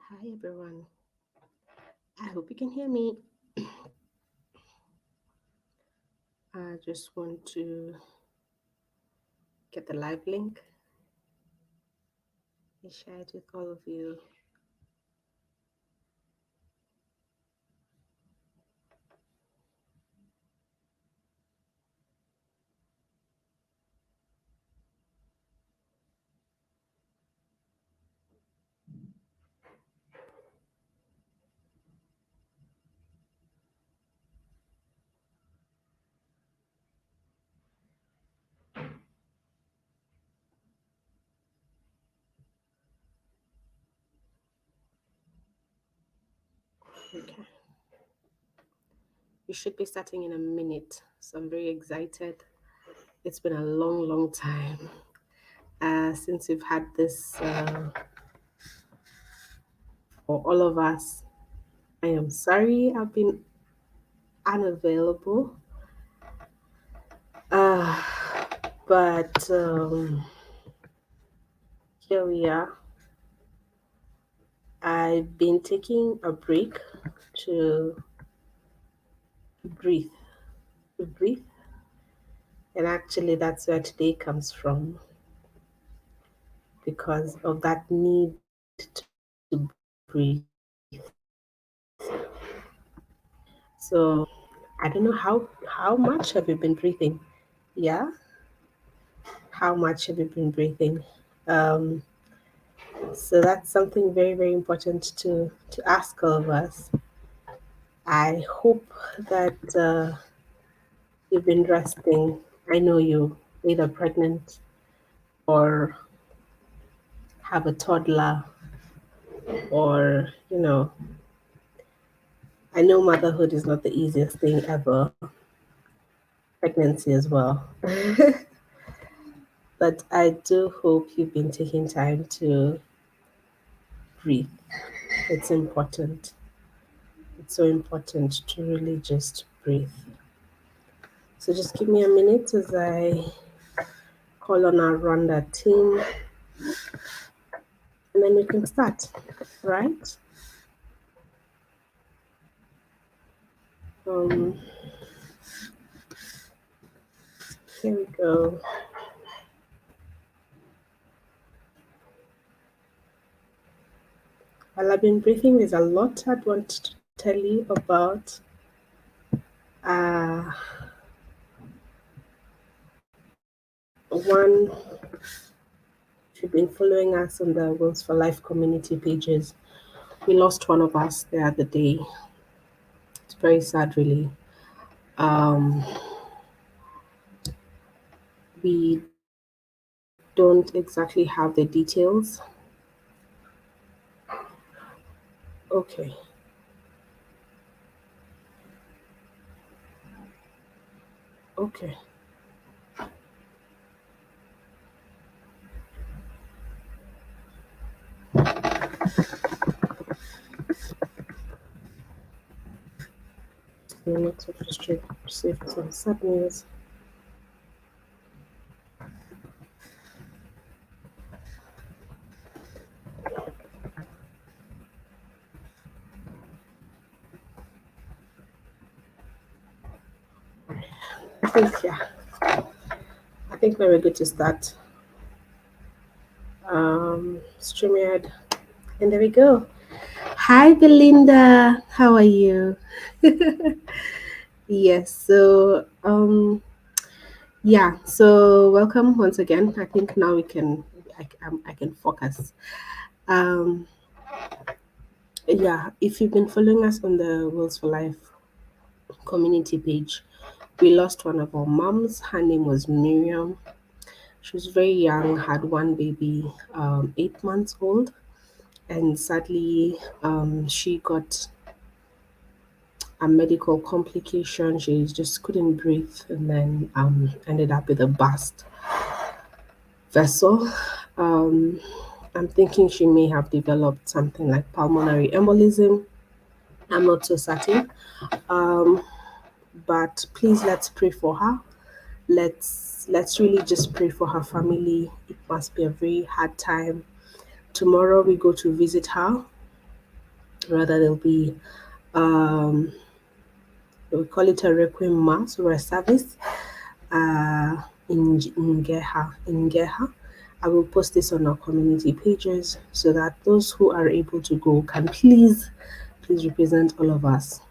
Hi everyone. I hope you can hear me. I just want to get the live link and share it with all of you. Okay. We should be starting in a minute, so I'm very excited. It's been a long, long time since we've had this for all of us. I am sorry I've been unavailable, uh, but here we are. I've been taking a break to breathe, breathe. And actually, that's where today comes from because of that need to breathe. So I don't know how much have you been breathing? Yeah, how much have you been breathing? Um, so that's something very very important to ask all of us. I hope that you've been resting. I know you either pregnant or have a toddler or I know motherhood is not the easiest thing ever, pregnancy as well. But I do hope you've been taking time to breathe. It's important. It's so important to really just breathe. So just give me a minute as I call on our Rwanda team and then we can start, right? Um, Here we go. While I've been breathing, there's a lot I'd want to tell you about. Uh, One, if you've been following us on the Wills for Life community pages, we lost one of us the other day. It's very sad, really. Um, we don't exactly have the details. Okay, okay. Not so frustrated. Receive some sad news. I think yeah. I think we're good to start. StreamYard, and there we go. Hi, Belinda. How are you? Yes. Yeah. So welcome once again. I think now we can. I can focus. Um, yeah. If you've been following us on the Wills for Life community page, we lost one of our moms. Her name was Miriam. She was very young, had one baby, 8 months old, and sadly, she got a medical complication. She just couldn't breathe, and then ended up with a burst vessel. Um, I'm thinking she may have developed something like pulmonary embolism. I'm not so certain, um, but please let's pray for her. Let's really just pray for her family. It must be a very hard time. Tomorrow we go to visit her. Rather, there'll be um, we call it a requiem mass or a service in Geha. I will post this on our community pages so that those who are able to go can please represent all of us.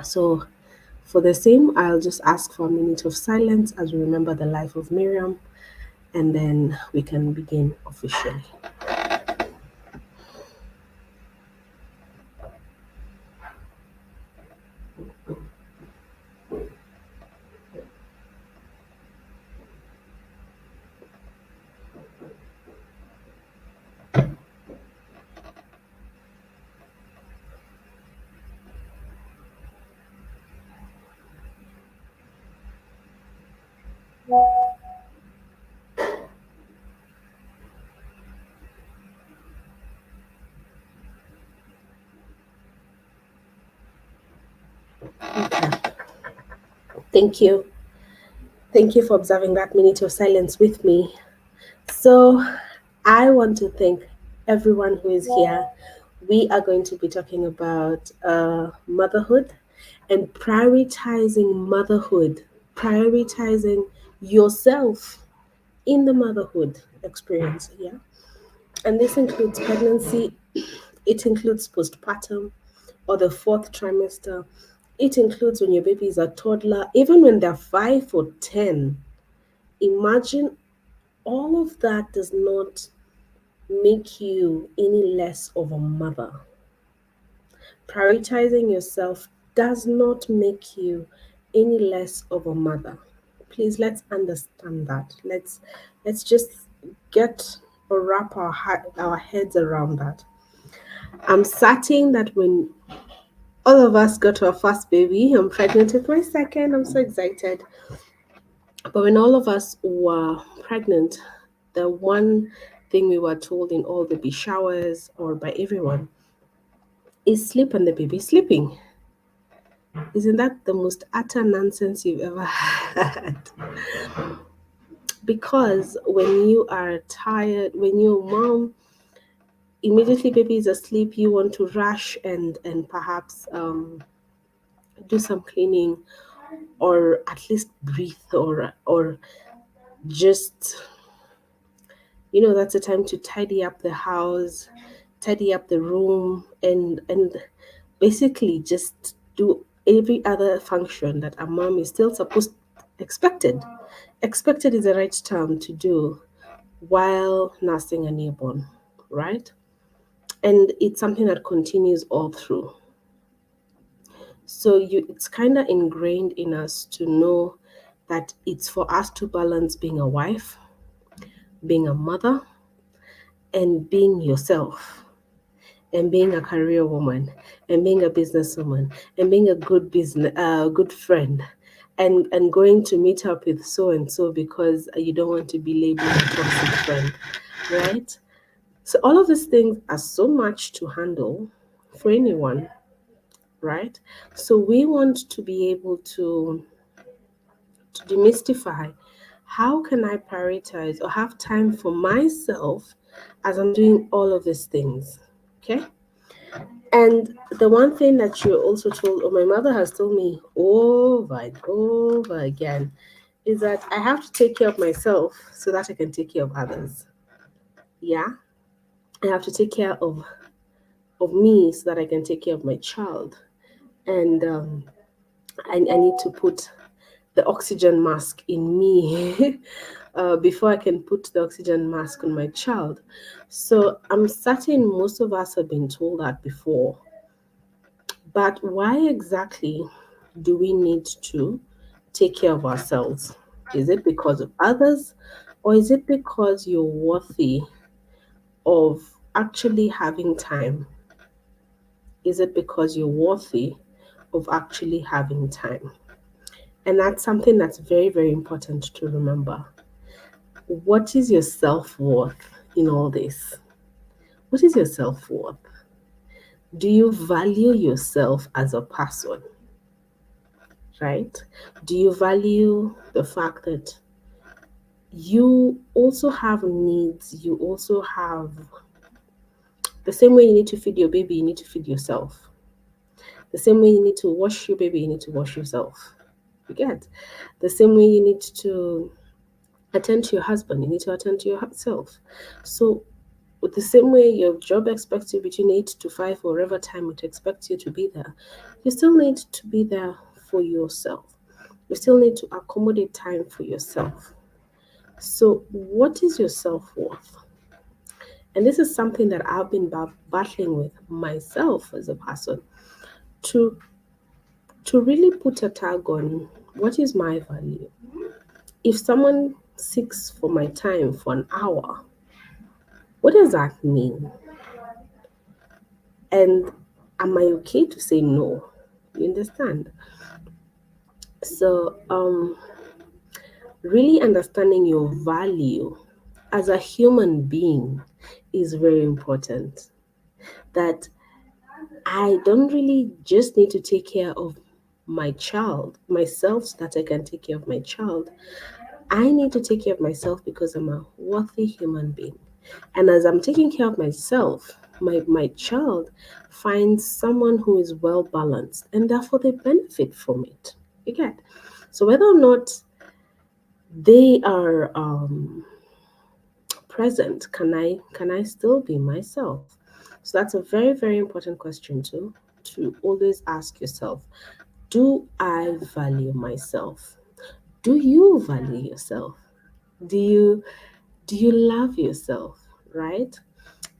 So for the same, I'll just ask for a minute of silence as we remember the life of Miriam, and then we can begin officially. Okay. Thank you. Thank you for observing that minute of silence with me. So, I want to thank everyone who is here. We are going to be talking about motherhood and prioritizing motherhood, prioritizing yourself in the motherhood experience. Yeah. And this includes pregnancy, it includes postpartum or the fourth trimester, it includes when your baby is a toddler, even when they're 5 or 10. Imagine all of that does not make you any less of a mother. Prioritizing yourself does not make you any less of a mother. Please let's understand that. Let's just get or wrap our heads around that. I'm certain that when all of us got our first baby, I'm pregnant with my second, I'm so excited. But when all of us were pregnant, the one thing we were told in all the baby showers or by everyone is sleep and the baby sleeping. Isn't that the most utter nonsense you've ever had? Because when you are tired, when your mom immediately baby is asleep, you want to rush and perhaps do some cleaning or at least breathe or just that's a time to tidy up the house, tidy up the room, and basically just do every other function that a mom is still supposed expected. Expected is the right term to do while nursing a newborn, right? And it's something that continues all through. So it's kind of ingrained in us to know that it's for us to balance being a wife, being a mother, and being yourself, and being a career woman, and being a businesswoman, and being a good friend, and going to meet up with so and so because you don't want to be labeled a toxic friend, right? So all of these things are so much to handle for anyone, right? So we want to be able to demystify how can I prioritize or have time for myself as I'm doing all of these things. Okay. And the one thing that you also told, or my mother has told me over and over again, is that I have to take care of myself so that I can take care of others. Yeah. I have to take care of me so that I can take care of my child. And I need to put the oxygen mask in me before I can put the oxygen mask on my child. So I'm certain most of us have been told that before. But why exactly do we need to take care of ourselves? Is it because of others, or is it because you're worthy of actually having time? Is it because you're worthy of actually having time? And that's something that's very, very important to remember. What is your self worth in all this? What is your self worth? Do you value yourself as a person, right? Do you value the fact that you also have needs, you also have The same way you need to feed your baby, you need to feed yourself. The same way you need to wash your baby, you need to wash yourself. You get? The same way you need to attend to your husband, you need to attend to yourself. So, with the same way your job expects you between 8 to 5, or whatever time it expects you to be there, you still need to be there for yourself. You still need to accommodate time for yourself. So, what is your self worth? And this is something that I've been battling with myself as a person to really put a tag on what is my value. If someone seeks for my time for an hour, what does that mean? And am I okay to say no? You understand? So, really understanding your value as a human being is very important. That I don't really just need to take care of my child, myself, so that I can take care of my child. I need to take care of myself because I'm a worthy human being. And as I'm taking care of myself, my child finds someone who is well balanced and therefore they benefit from it. You get? So whether or not they are present, can I still be myself? So that's a very, very important question to always ask yourself. Do I value myself? Do you value yourself? Do you love yourself, right?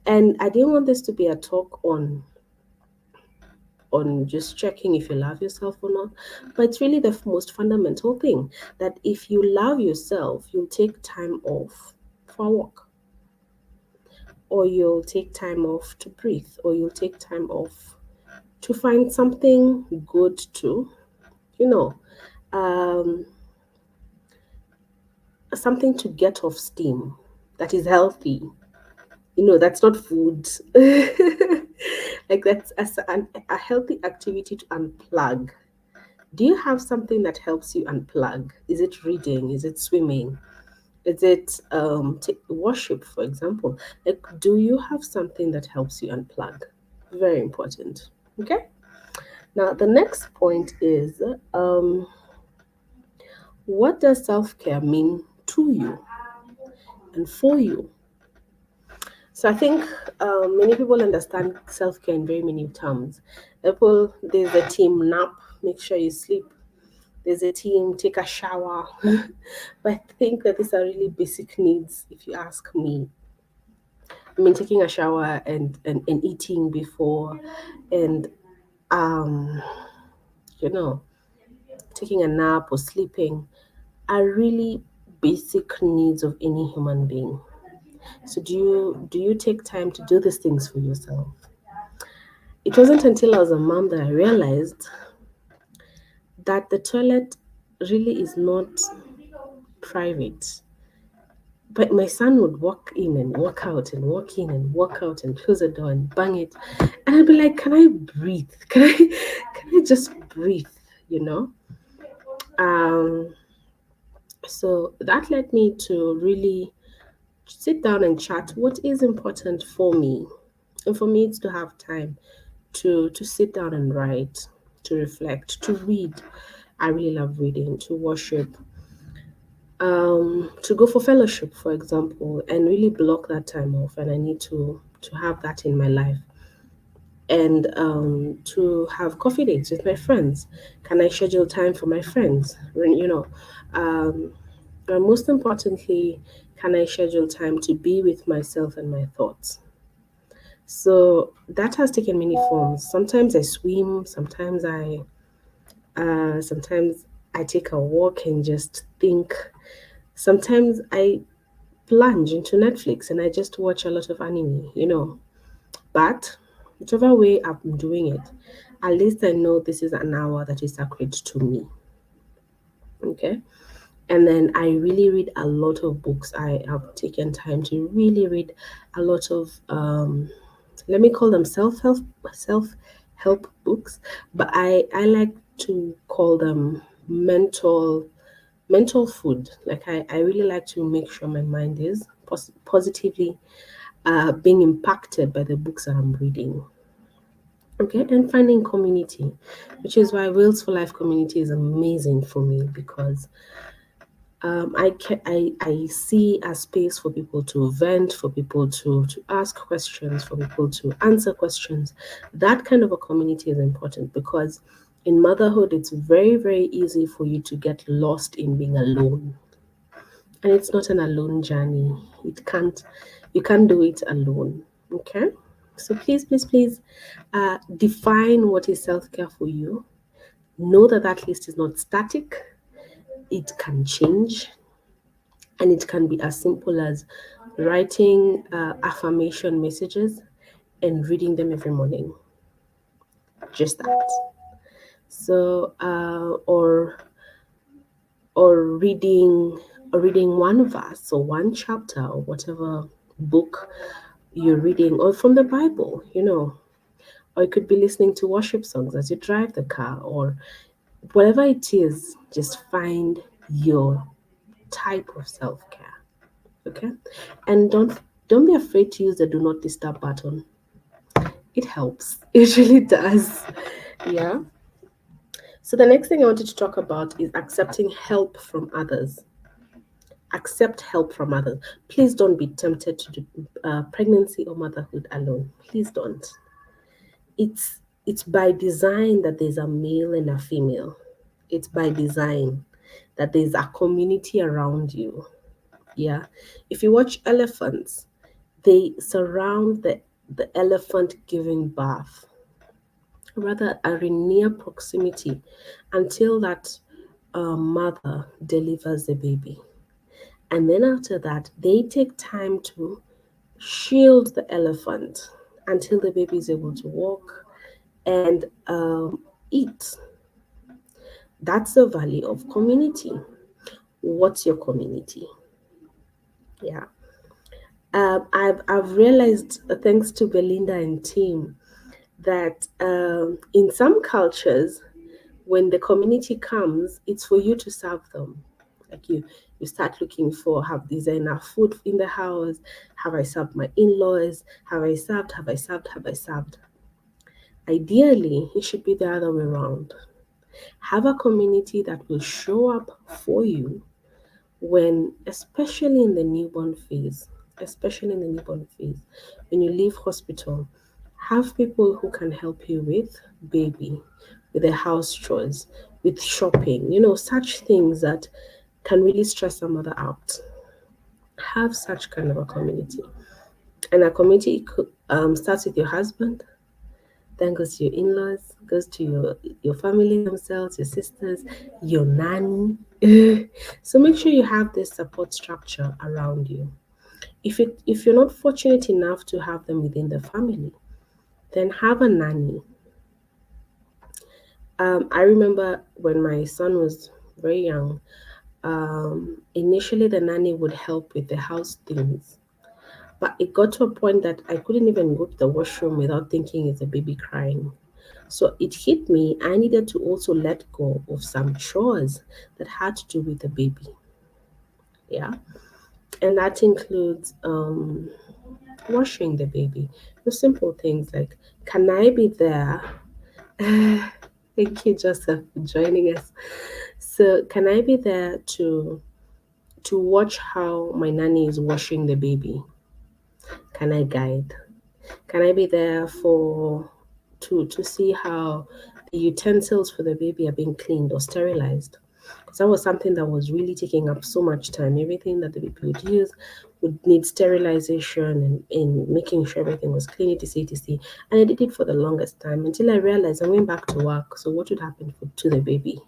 And I didn't want this to be a talk on just checking if you love yourself or not, but it's really the most fundamental thing, that if you love yourself, you'll take time off for a walk, or you'll take time off to breathe, or you'll take time off to find something good to, you know, um, something to get off steam that is healthy. That's not food. Like that's a healthy activity to unplug. Do you have something that helps you unplug? Is it reading? Is it swimming? Is it worship, for example? Like, do you have something that helps you unplug? Very important. Okay. Now, the next point is, what does self care mean to you and for you? So I think many people understand self care in very many terms. There's a team nap, make sure you sleep. There's a team take a shower. But I think that these are really basic needs, if you ask me. I mean, taking a shower and eating before, and um, you know, taking a nap or sleeping are really basic needs of any human being. So do you take time to do these things for yourself? It wasn't until I was a mom that I realized that the toilet really is not private. But my son would walk in and walk out and walk in and walk out and close the door and bang it. And I'd be like, can I breathe? Can I just breathe? You know? Um so that led me to really sit down and chat what is important for me. And for me it's to have time to sit down and write, to reflect, to read. I really love reading, to worship, to go for fellowship, for example, and really block that time off. And I need to have that in my life. And to have coffee dates with my friends. Can I schedule time for my friends? Um, and most importantly, can I schedule time to be with myself and my thoughts? So that has taken many forms. Sometimes I swim, sometimes I take a walk and just think. Sometimes I plunge into Netflix and I just watch a lot of anime. But whichever way I'm doing it, at least I know this is an hour that is sacred to me. Okay. And then I really read a lot of books. I have taken time to really read a lot of let me call them self help books, but I like to call them mental food. Like I really like to make sure my mind is positively being impacted by the books that I'm reading. Okay, and finding community, which is why Wheels for Life community is amazing for me because I see a space for people to vent, for people to ask questions, for people to answer questions. That kind of a community is important because in motherhood, it's very, very easy for you to get lost in being alone. And it's not an alone journey. You can't do it alone. Okay? So please, please, please define what is self care for you. Know that that list is not static, it can change, and it can be as simple as writing affirmation messages and reading them every morning. Just that. So, or reading one verse or one chapter or whatever book you're reading, or from the Bible, or you could be listening to worship songs as you drive the car, or whatever it is. Just find your type of self care. Okay, and don't be afraid to use the do not disturb button. It helps. It really does. Yeah. So the next thing I wanted to talk about is accepting help from others. Accept help from others. Please don't be tempted to do pregnancy or motherhood alone. Please don't. It's by design that there's a male and a female. It's by design that there's a community around you. Yeah. If you watch elephants, they surround the elephant giving birth, rather are in near proximity until that mother delivers the baby. And then after that, they take time to shield the elephant until the baby is able to walk and eat. That's the value of community. What's your community? Yeah. I've realized, thanks to Belinda and team, that in some cultures, when the community comes, it's for you to serve them. Like you start looking for, have is there enough food in the house? Have I served my in-laws? Have I served? Have I served? Have I served? Ideally, it should be the other way around. Have a community that will show up for you when, especially in the newborn phase, especially in the newborn phase, when you leave hospital, have people who can help you with baby, with the house chores, with shopping, such things that can really stress a mother out. Have such kind of a community. And a community starts with your husband, then goes to your in-laws, goes to your family themselves, your sisters, your nanny. So make sure you have this support structure around you. If you're not fortunate enough to have them within the family, then have a nanny. I remember when my son was very young, initially the nanny would help with the house things. But it got to a point that I couldn't even go to the washroom without thinking it's a baby crying. So it hit me. I needed to also let go of some chores that had to do with the baby. Yeah. And that includes washing the baby. The simple things like, can I be there? Thank you, Joseph, for joining us. So, can I be there to watch how my nanny is washing the baby? Can I guide? Can I be there for to see how the utensils for the baby are being cleaned or sterilized? Because that was something that was really taking up so much time. Everything that the baby would use would need sterilization and making sure everything was clean, etc, etc. And I did it for the longest time until I realized I went back to work. So what would happen to the baby?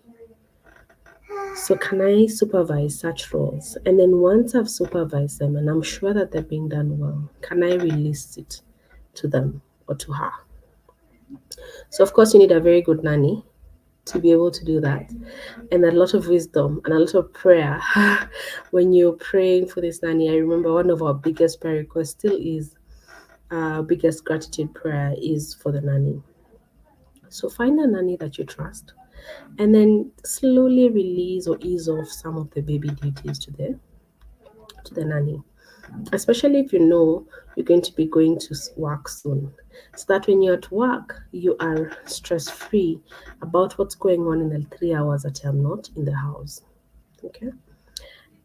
So can I supervise such roles? And then once I've supervised them and I'm sure that they're being done well, can I release it to them or to her? So of course you need a very good nanny to be able to do that. And a lot of wisdom and a lot of prayer. When you're praying for this nanny, I remember one of our biggest prayer requests still is our biggest gratitude prayer is for the nanny. So find a nanny that you trust and then slowly release or ease off some of the baby duties to the nanny. especially if you know you're going to be going to work soon. So that when you're at work, you are stress free about what's going on in the 3 hours that you're not in the house. Okay.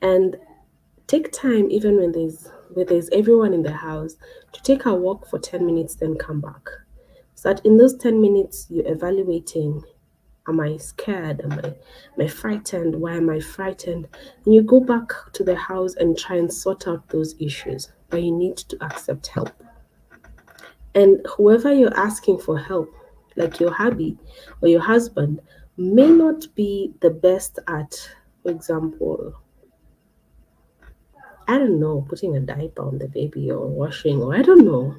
And take time even when there's everyone in the house to take a walk for 10 minutes, then come back. So that in those 10 minutes you're evaluating, am I scared? Am I frightened? Why am I frightened? And you go back to the house and try and sort out those issues. But you need to accept help. And whoever you're asking for help, like your hubby or your husband, may not be the best at, for example, I don't know, putting a diaper on the baby or washing, or I don't know,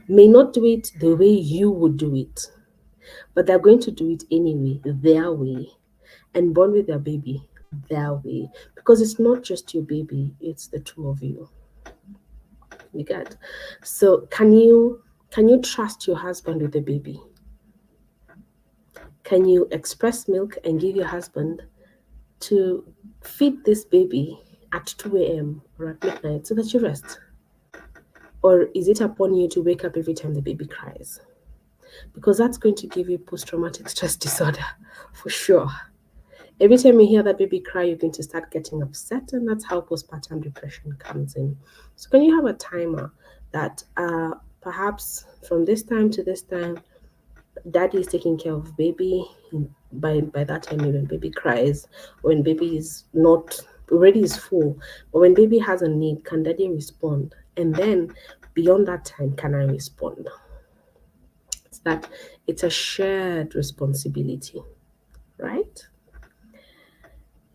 may not do it the way you would do it, but they're going to do it anyway, their way, and bond with their baby their way, because it's not just your baby, it's the two of you. You get? So can you trust your husband with the baby? Can you express milk and give your husband to feed this baby at 2 a.m. or at midnight so that you rest? Or is it upon you to wake up every time the baby cries? Because that's going to give you post traumatic stress disorder for sure. Every time you hear that baby cry, you're going to start getting upset, and that's how postpartum depression comes in. So, can you have a timer that perhaps from this time to this time, daddy is taking care of baby? By that time, when baby cries, when baby is not already is full, but when baby has a need, can daddy respond? And then beyond that time, can I respond? It's that it's a shared responsibility, right?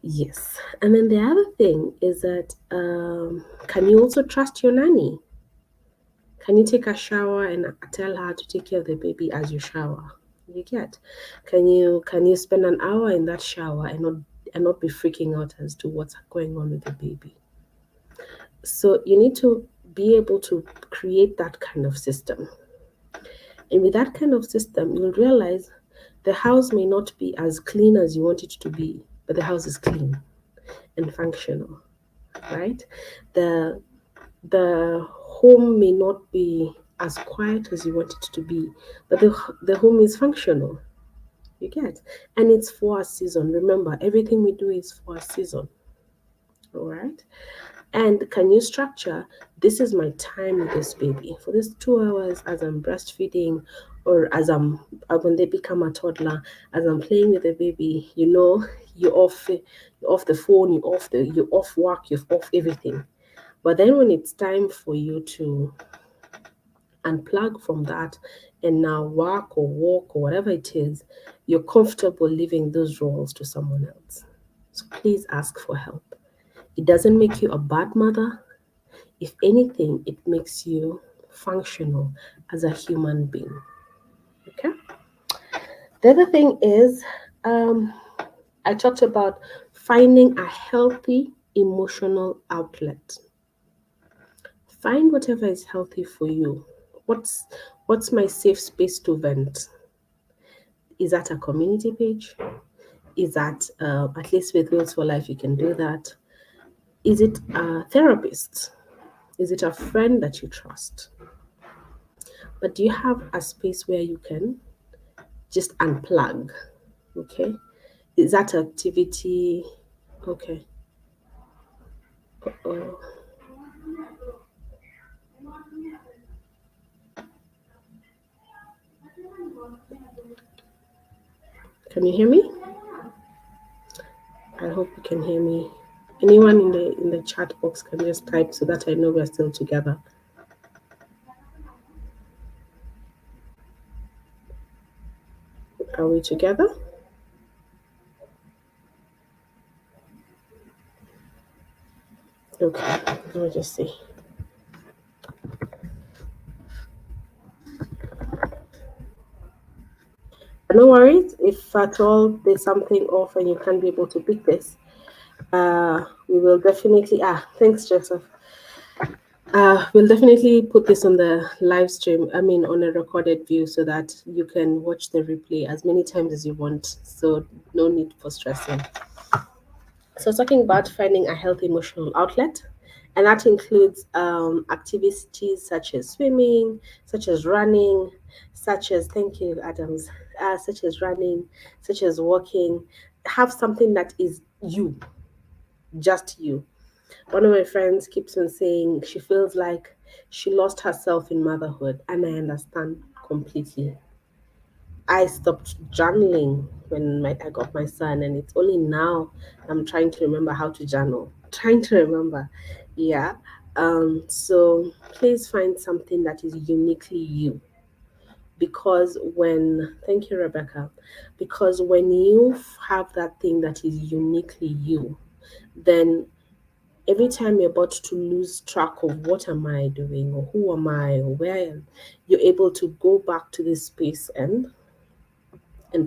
Yes. And then the other thing is that can you also trust your nanny? Can you take a shower and tell her to take care of the baby as you shower? You get. Can you spend an hour in that shower and not be freaking out as to what's going on with the baby? So you need to be able to create that kind of system. And with that kind of system, you'll realize the house may not be as clean as you want it to be, but the house is clean and functional, right? The the home may not be as quiet as you want it to be, but the home is functional. You get, and it's for a season. Remember, everything we do is for a season. All right. And can you structure, this is my time with this baby for this 2 hours as I'm breastfeeding, or as I'm when they become a toddler, as I'm playing with the baby, you off the phone, you off work, you off everything. But then when it's time for you to unplug from that and now work or walk or whatever it is, you're comfortable leaving those roles to someone else. So please ask for help. It doesn't make you a bad mother. If anything, it makes you functional as a human being. Okay? The other thing is, um, I talked about finding a healthy emotional outlet. Find whatever is healthy for you. What's my safe space to vent? Is that a community page? Is that at least with Wills for Life you can do that? Is it a therapist? Is it a friend that you trust? But do you have a space where you can just unplug? Okay. Is that activity okay? Uh, can you hear me? I hope you can hear me. Anyone in the chat box can just type so that I know we're still together. Are we together? Okay, let me just see. No worries. If at all there's something off and you can't be able to pick this, we will definitely. Thanks, Joseph. We'll definitely put this on the live stream. I mean, on a recorded view, so that you can watch the replay as many times as you want. So no need for stressing. So talking about finding a healthy emotional outlet, And that includes activities such as swimming, such as running, such as, thank you, Adams, such as running, such as walking. Have something that is you, just you. One of my friends keeps on saying she feels like she lost herself in motherhood, and I understand completely. I stopped journaling when I got my son, and it's only now I'm trying to remember how to journal. Trying to remember, yeah. So please find something that is uniquely you, because thank you, Rebecca, because when you have that thing that is uniquely you, then every time you're about to lose track of what am I doing or who am I or where I am, you're able to go back to this space and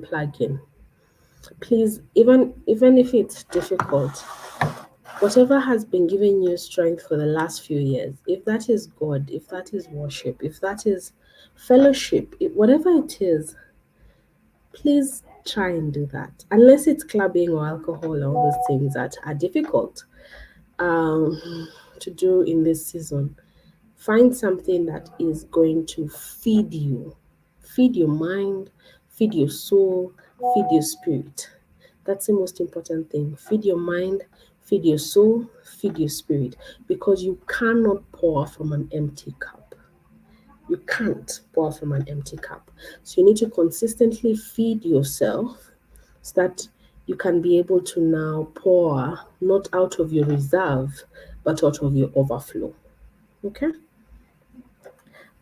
plug in. Please, even if it's difficult, whatever has been giving you strength for the last few years, if that is God, if that is worship, if that is fellowship, whatever it is, please try and do that. Unless it's clubbing or alcohol or all those things that are difficult to do in this season. Find something that is going to feed your mind, feed your soul, feed your spirit. That's the most important thing. Feed your mind, feed your soul, feed your spirit, because you cannot pour from an empty cup. You can't pour from an empty cup. So you need to consistently feed yourself so that you can be able to now pour not out of your reserve, but out of your overflow. Okay?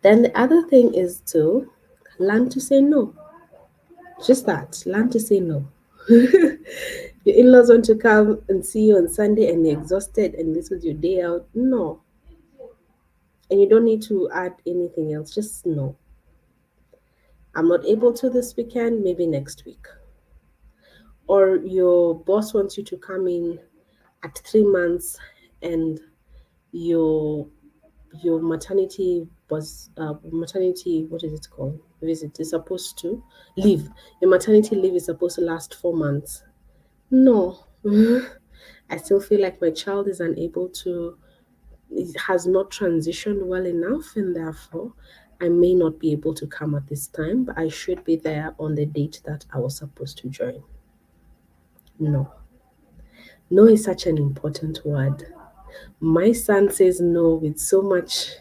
Then the other thing is to learn to say no. Just that, learn to say no. Your in laws want to come and see you on Sunday and you're exhausted and this was your day out. No. And you don't need to add anything else. Just no. I'm not able to this weekend, maybe next week. Or your boss wants you to come in at 3 months and your your maternity, what is it called, visit is supposed to leave, your maternity leave is supposed to last 4 months. No. I still feel like my child is unable to, it has not transitioned well enough, and therefore I may not be able to come at this time, but I should be there on the date that I was supposed to join. No. No is such an important word. My son says no with so much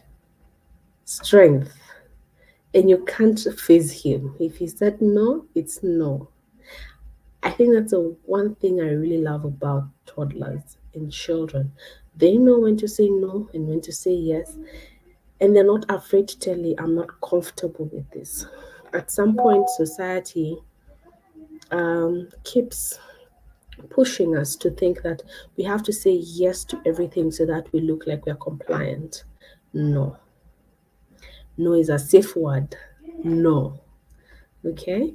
strength, and you can't face him. If he said no, it's no. I think that's the one thing I really love about toddlers and children. They know when to say no and when to say yes, and they're not afraid to tell you, I'm not comfortable with this. At some point, society keeps pushing us to think that we have to say yes to everything so that we look like we're compliant. No. No is a safe word. No. Okay?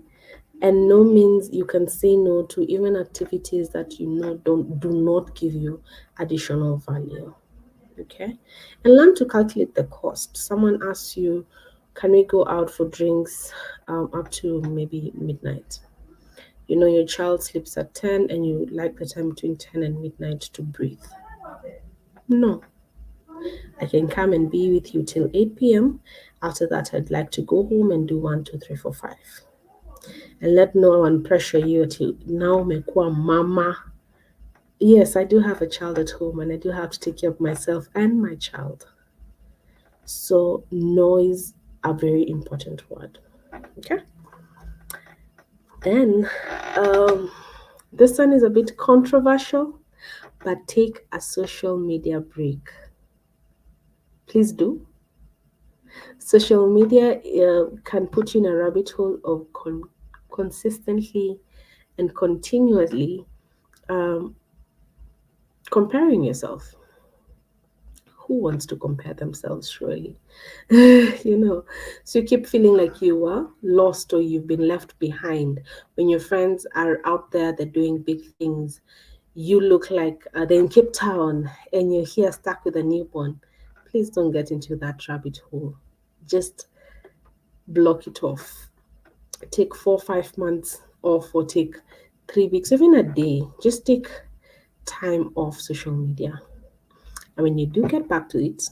And no means you can say no to even activities that you know don't do not give you additional value. Okay? And learn to calculate the cost. Someone asks you, can we go out for drinks up to maybe midnight? You know your child sleeps at 10 and you like the time between 10 and midnight to breathe. No. I can come and be with you till 8 p.m. After that, I'd like to go home and do 1, 2, 3, 4, 5. And let no one pressure you to now make one mama. Yes, I do have a child at home and I do have to take care of myself and my child. So, noise a very important word. Okay. Then, um, this one is a bit controversial, but take a social media break. Please do. Social media can put you in a rabbit hole of consistently and continuously um, comparing yourself. Who wants to compare themselves, surely? you know, so you keep feeling like you are lost or you've been left behind. When your friends are out there, they're doing big things, you look like they're in Cape Town and you're here stuck with a newborn. Please don't get into that rabbit hole. Just block it off. Take 4 5 months off, or take 3 weeks, even a day. Just take time off social media. And when you do get back to it,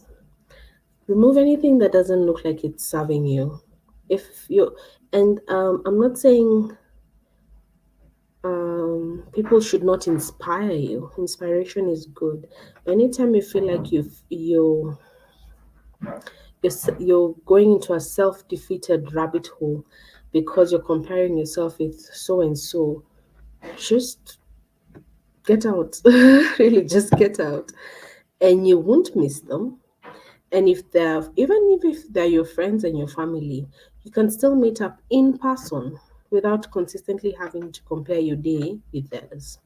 remove anything that doesn't look like it's serving you. If you and I'm not saying people should not inspire you. Inspiration is good. But anytime you feel like you're going into a self-defeated rabbit hole because you're comparing yourself with so and so, just get out. Really, just get out, and you won't miss them. And if they're even if they're your friends and your family, you can still meet up in person without consistently having to compare your day with theirs.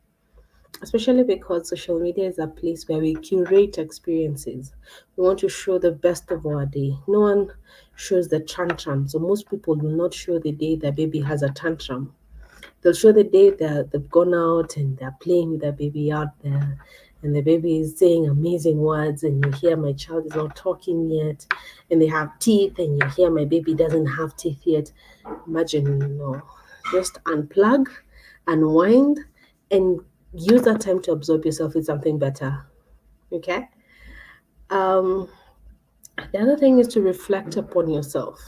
Especially because social media is a place where we curate experiences. We want to show the best of our day. No one shows the tantrum. So most people will not show the day their baby has a tantrum. They'll show the day that they've gone out and they're playing with their baby out there, and the baby is saying amazing words, and you hear my child is not talking yet, and they have teeth, and you hear my baby doesn't have teeth yet. Imagine, just unplug, unwind, and use that time to absorb yourself with something better. Okay. Um, the other thing is to reflect upon yourself.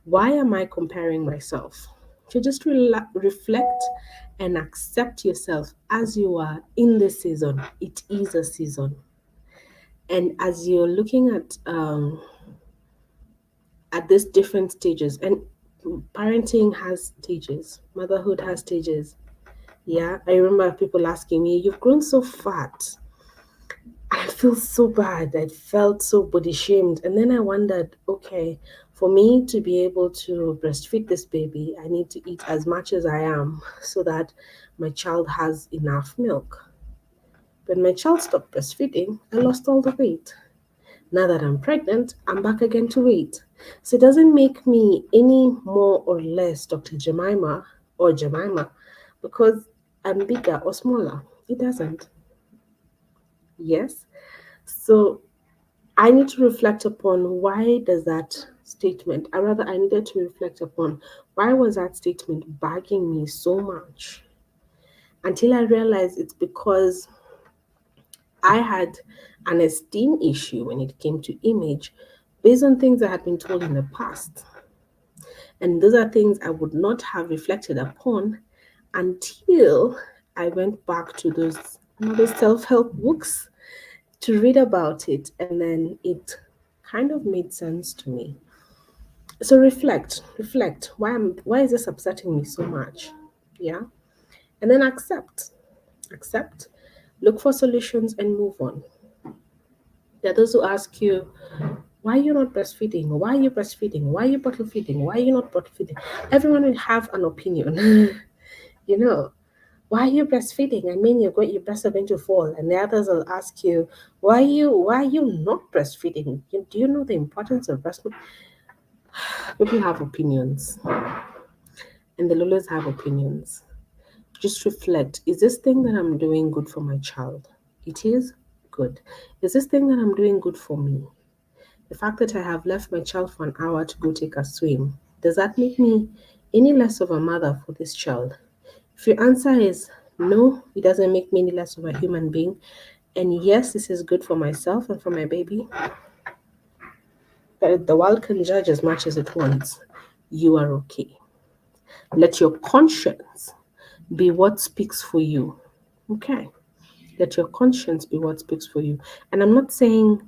Why am I comparing myself? To just reflect and accept yourself as you are in this season. It is a season. And as you're looking at these different stages, and parenting has stages, motherhood has stages. Yeah, I remember people asking me, "You've grown so fat." I feel so bad. I felt so body shamed. And then I wondered, okay, for me to be able to breastfeed this baby, I need to eat as much as I am so that my child has enough milk. When my child stopped breastfeeding, I lost all the weight. Now that I'm pregnant, I'm back again to weight. So it doesn't make me any more or less Dr. Jemima because I'm bigger or smaller. It doesn't. Yes. So I need to reflect upon why does that statement, or rather, I needed to reflect upon why was that statement bugging me so much until I realized it's because I had an esteem issue when it came to image based on things I had been told in the past. And those are things I would not have reflected upon until I went back to those self help books to read about it. And then it kind of made sense to me. So reflect. Why is this upsetting me so much? Yeah. And then accept, look for solutions and move on. There are those who ask you, why are you not breastfeeding? Why are you breastfeeding? Why are you bottle feeding? Why are you not bottle feeding? Everyone will have an opinion. you know, why are you breastfeeding? I mean, your breasts are going to fall. And the others will ask you, why are you not breastfeeding? Do you know the importance of breastfeeding? People have opinions, and they'll always have opinions. Just reflect. Is this thing that I'm doing good for my child? It is good. Is this thing that I'm doing good for me? The fact that I have left my child for an hour to go take a swim, does that make me any less of a mother for this child? If your answer is no, it doesn't make me any less of a human being, and yes, this is good for myself and for my baby, but the world can judge as much as it wants. You are okay. Let your conscience be what speaks for you. Okay. Let your conscience be what speaks for you. And I'm not saying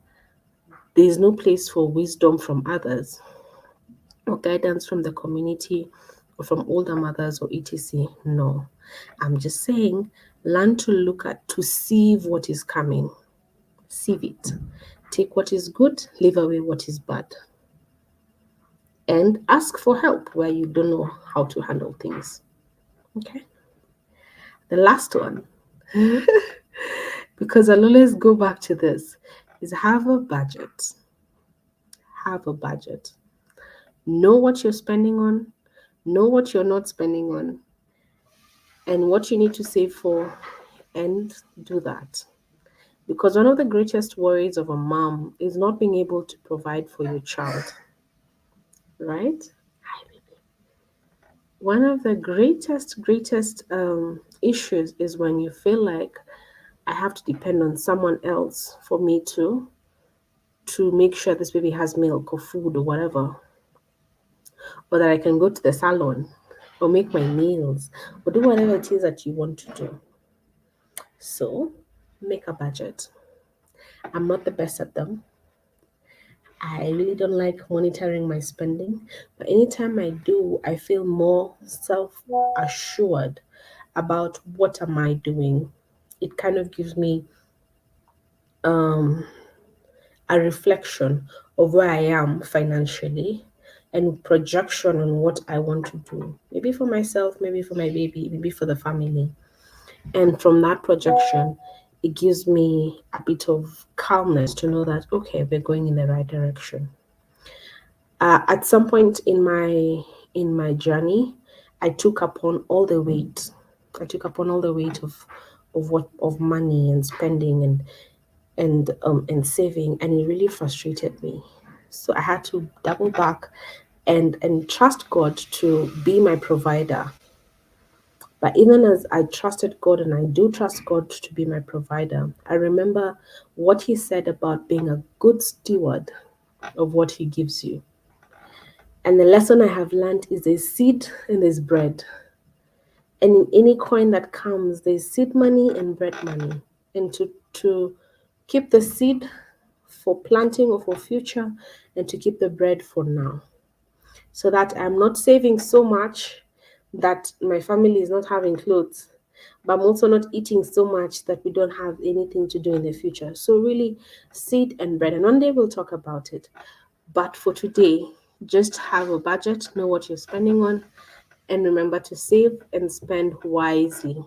there is no place for wisdom from others or guidance from the community or from older mothers or etc. No. I'm just saying learn to look at to sieve what is coming. Sieve it. Take what is good, leave away what is bad. And ask for help where you don't know how to handle things. Okay. The last one, because I'll always go back to this, is have a budget. Have a budget. Know what you're spending on, know what you're not spending on, and what you need to save for, and do that. Because one of the greatest worries of a mom is not being able to provide for your child, right? One of the greatest issues is when you feel like I have to depend on someone else for me to make sure this baby has milk or food or whatever, or that I can go to the salon or make my nails or do whatever it is that you want to do. So make a budget. I'm not the best at them. I really don't like monitoring my spending, but anytime I do, I feel more self assured about what am I doing. It kind of gives me um, a reflection of where I am financially and projection on what I want to do. Maybe for myself, maybe for my baby, maybe for the family. And from that projection, it gives me a bit of calmness to know that, okay, we're going in the right direction. At some point in my journey, I took upon all the weight. I took upon all the weight of money and spending and saving, and it really frustrated me. So I had to double back and trust God to be my provider. But even as I trusted God and I do trust God to be my provider, I remember what He said about being a good steward of what He gives you. And the lesson I have learned is there's seed and there's bread. And in any coin that comes, there's seed money and bread money. And to keep the seed for planting or for future, and to keep the bread for now. So that I'm not saving so much that my family is not having clothes, but I'm also not eating so much that we don't have anything to do in the future. So really, seed and bread. And one day we'll talk about it. But for today, just have a budget, know what you're spending on, and remember to save and spend wisely.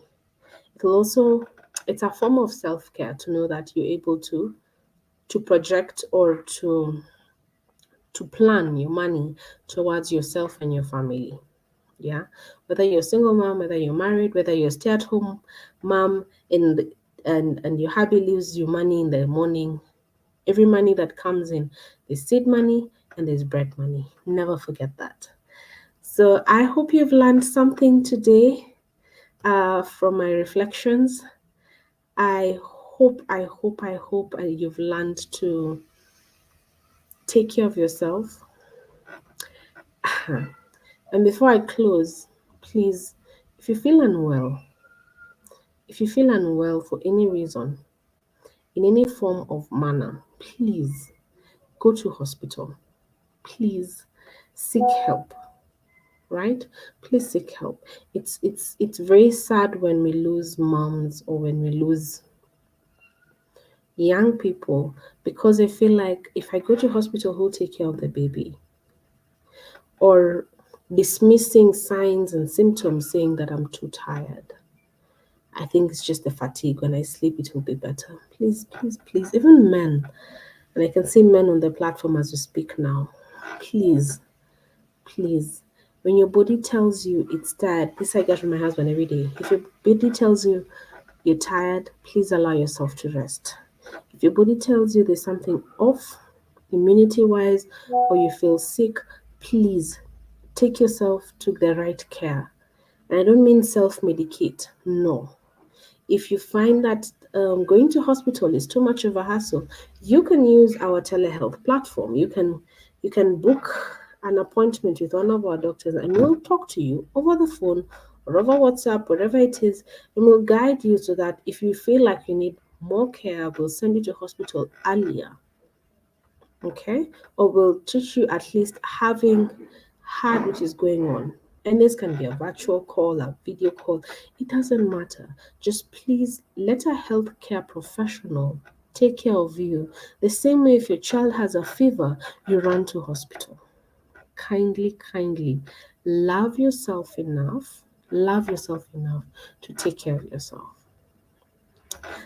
It'll also it's a form of self-care to know that you're able to project or to plan your money towards yourself and your family. Yeah. Whether you're a single mom, whether you're married, whether you're a stay-at-home mom and your hubby leaves you money in the morning, every money that comes in, there's seed money and there's bread money. Never forget that. So I hope you've learned something today from my reflections. I hope you've learned to take care of yourself. And before I close, please, if you feel unwell, if you feel unwell for any reason, in any form of manner, please go to hospital. Please seek help, right? Please seek help. It's very sad when we lose moms or when we lose young people because they feel like if I go to hospital, who'll take care of the baby? Or dismissing signs and symptoms saying that I'm too tired. I think it's just the fatigue. When I sleep, it will be better. Please, please, please. Even men, and I can see men on the platform as we speak now. Please, please. When your body tells you it's tired, this I get from my husband every day. If your body tells you you're tired, please allow yourself to rest. If your body tells you there's something off, immunity wise, or you feel sick, please take yourself to the right care. And I don't mean self medicate, no. If you find that going to hospital is too much of a hassle, you can use our telehealth platform. You can book an appointment with one of our doctors, and we'll talk to you over the phone or over WhatsApp, whatever it is, and we'll guide you so that if you feel like you need more care, we'll send you to hospital earlier. Okay, or we'll teach you at least having heard what is going on. And this can be a virtual call, a video call, it doesn't matter. Just please let a healthcare professional take care of you. The same way if your child has a fever, you run to hospital. Kindly, kindly love yourself enough to take care of yourself.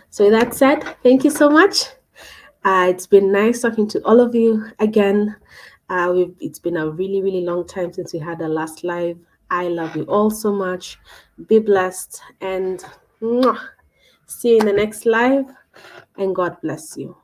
So with that said, thank you so much. It's been nice talking to all of you again. It's been a really, really long time since we had our last live. I love you all so much. Be blessed and mwah, see you in the next live. And God bless you.